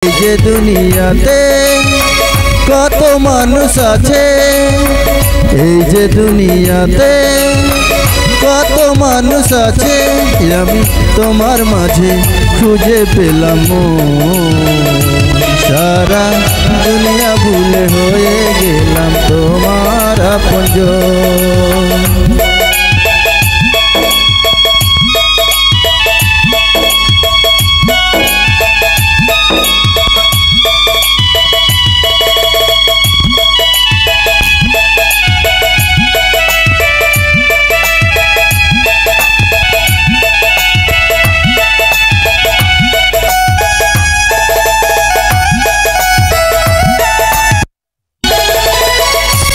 এই যে দুনিয়াতে কত মানুষ আছে, এই যে দুনিয়াতে কত মানুষ আছে, আমি তোমার মাঝে খুঁজে পেলাম। সারা দুনিয়া ভুলে হয়ে গেলাম তোমার আপনজন।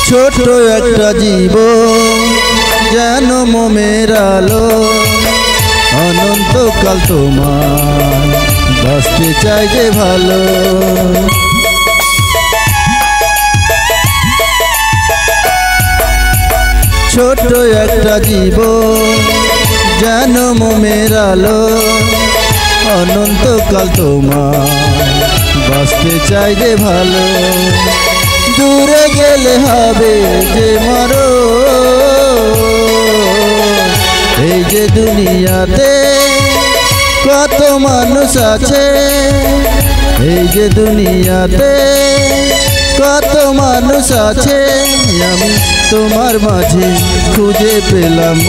ছোট একটা জীবন যেন মোমের আলো, অনন্তকাল তোমার বাঁচতে চাই যে ভালো। ছোট একটা জীবন যেন মোমের আলো, অনন্তকাল তোমার বাঁচতে চাই যে ভালো। দূরে গেলে হবে যে মরো, এই যে দুনিয়াতে কত মানুষ আছে, এই যে দুনিয়াতে কত মানুষ আছে, আমি তোমার মাঝে খুঁজে পেলাম।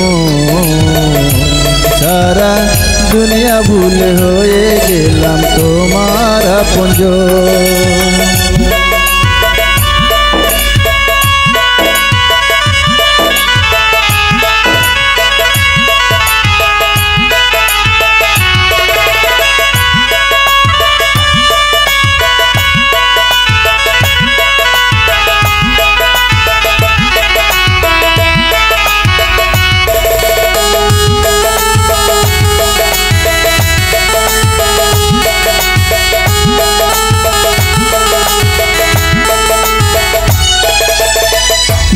সারা দুনিয়া ভুলে হয়ে গেলাম তোমার আপনজন।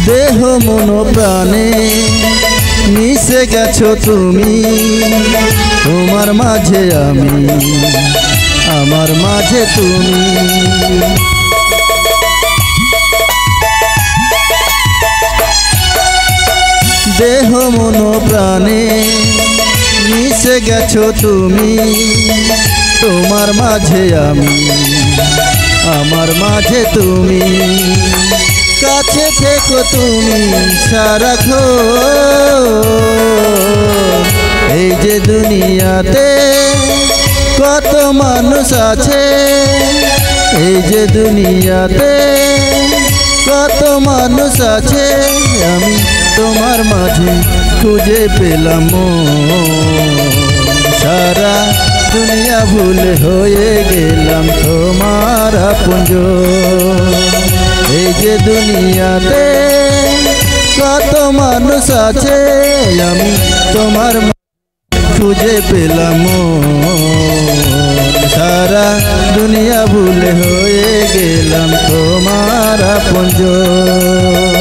দেহ মন প্রাণে মিশে গেছো তুমি, তোমার মাঝে আমি, আমার মাঝে তুমি। দেহ মন প্রাণে মিশে গেছো তুমি, তোমার মাঝে আমি, আমার মাঝে তুমি। কাছে থেকো তুমি সারাক্ষণ, এই যে দুনিয়াতে কত মানুষ আছে, এই যে দুনিয়াতে কত মানুষ আছে, আমি তোমার মাঝে খুঁজে পেলাম। সারা দুনিয়া ভুলে হয়ে গেলাম তোমার আপনজন। এই যে দুনিয়াতে কত মানুষ আছে, আমি তোমার খুঁজে পেলাম। সারা দুনিয়া ভুলে হয়ে গেলাম তোমার আপনজন।